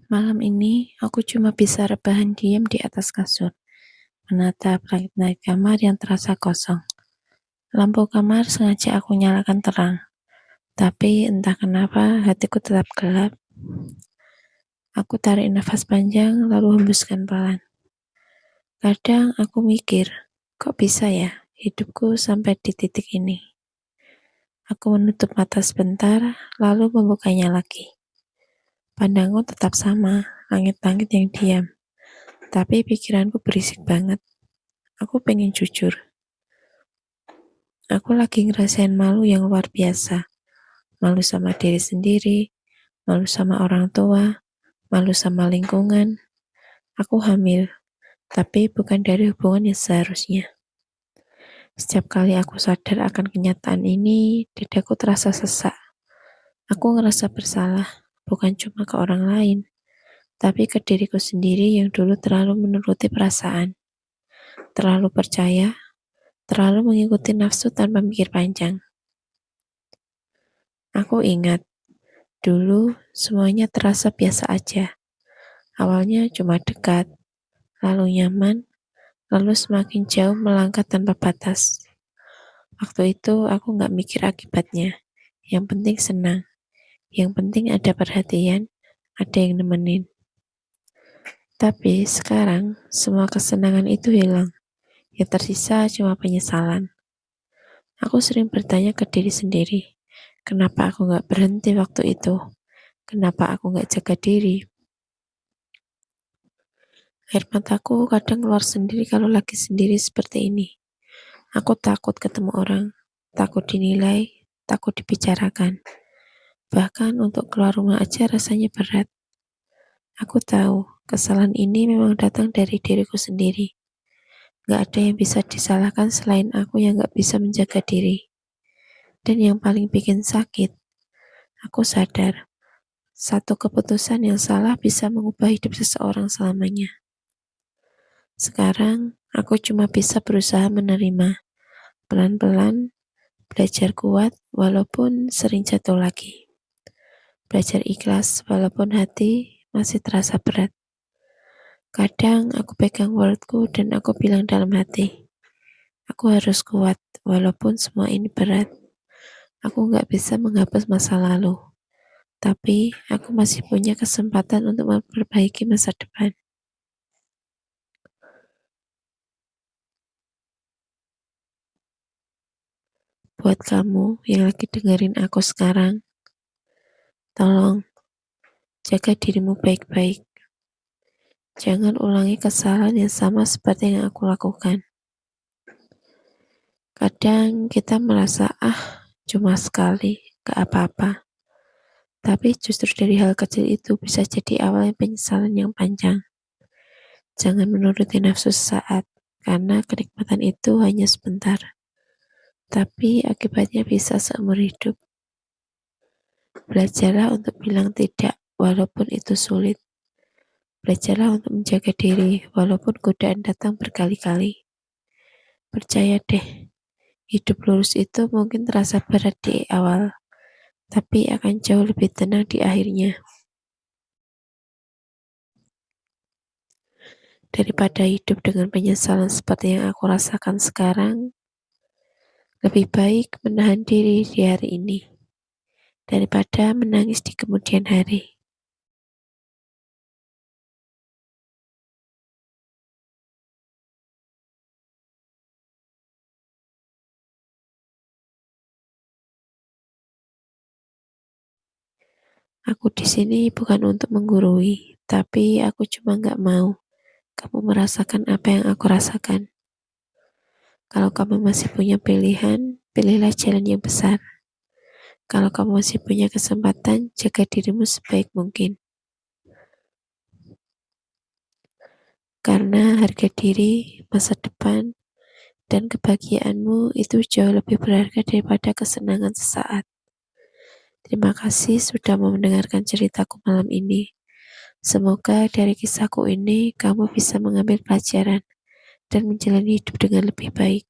Malam ini aku cuma bisa rebahan diam di atas kasur, menatap langit-langit kamar yang terasa kosong. Lampu kamar sengaja aku nyalakan terang, tapi entah kenapa hatiku tetap gelap. Aku tarik nafas panjang lalu hembuskan pelan. Kadang aku mikir, kok bisa ya hidupku sampai di titik ini? Aku menutup mata sebentar, lalu membukanya lagi. Pandangku tetap sama, langit-langit yang diam, tapi pikiranku berisik banget. Aku pengen jujur. Aku lagi ngerasain malu yang luar biasa. Malu sama diri sendiri, malu sama orang tua, malu sama lingkungan. Aku hamil, tapi bukan dari hubungan yang seharusnya. Setiap kali aku sadar akan kenyataan ini, dadaku terasa sesak. Aku ngerasa bersalah, bukan cuma ke orang lain, tapi ke diriku sendiri yang dulu terlalu menuruti perasaan, terlalu percaya, terlalu mengikuti nafsu tanpa mikir panjang. Aku ingat, dulu semuanya terasa biasa aja. Awalnya cuma dekat, lalu nyaman, lalu semakin jauh melangkah tanpa batas. Waktu itu aku nggak mikir akibatnya. Yang penting senang, yang penting ada perhatian, ada yang nemenin. Tapi sekarang semua kesenangan itu hilang. Yang tersisa cuma penyesalan. Aku sering bertanya ke diri sendiri, kenapa aku nggak berhenti waktu itu? Kenapa aku nggak jaga diri? Air mataku kadang keluar sendiri kalau lagi sendiri seperti ini. Aku takut ketemu orang, takut dinilai, takut dibicarakan. Bahkan untuk keluar rumah aja rasanya berat. Aku tahu kesalahan ini memang datang dari diriku sendiri. Gak ada yang bisa disalahkan selain aku yang gak bisa menjaga diri. Dan yang paling bikin sakit, aku sadar satu keputusan yang salah bisa mengubah hidup seseorang selamanya. Sekarang, aku cuma bisa berusaha menerima, pelan-pelan, belajar kuat walaupun sering jatuh lagi. Belajar ikhlas walaupun hati masih terasa berat. Kadang aku pegang wordku dan aku bilang dalam hati, aku harus kuat walaupun semua ini berat. Aku gak bisa menghapus masa lalu, tapi aku masih punya kesempatan untuk memperbaiki masa depan. Buat kamu yang lagi dengerin aku sekarang, tolong jaga dirimu baik-baik. Jangan ulangi kesalahan yang sama seperti yang aku lakukan. Kadang kita merasa, cuma sekali, gak apa-apa. Tapi justru dari hal kecil itu bisa jadi awal penyesalan yang panjang. Jangan menuruti nafsu sesaat, karena kenikmatan itu hanya sebentar. Tapi akibatnya bisa seumur hidup. Belajarlah untuk bilang tidak, walaupun itu sulit. Belajarlah untuk menjaga diri, walaupun godaan datang berkali-kali. Percaya deh, hidup lurus itu mungkin terasa berat di awal, tapi akan jauh lebih tenang di akhirnya. Daripada hidup dengan penyesalan seperti yang aku rasakan sekarang, lebih baik menahan diri di hari ini, daripada menangis di kemudian hari. Aku di sini bukan untuk menggurui, tapi aku cuma gak mau kamu merasakan apa yang aku rasakan. Kalau kamu masih punya pilihan, pilihlah jalan yang besar. Kalau kamu masih punya kesempatan, jaga dirimu sebaik mungkin. Karena harga diri, masa depan, dan kebahagiaanmu itu jauh lebih berharga daripada kesenangan sesaat. Terima kasih sudah mau mendengarkan ceritaku malam ini. Semoga dari kisahku ini kamu bisa mengambil pelajaran dan menjalani hidup dengan lebih baik.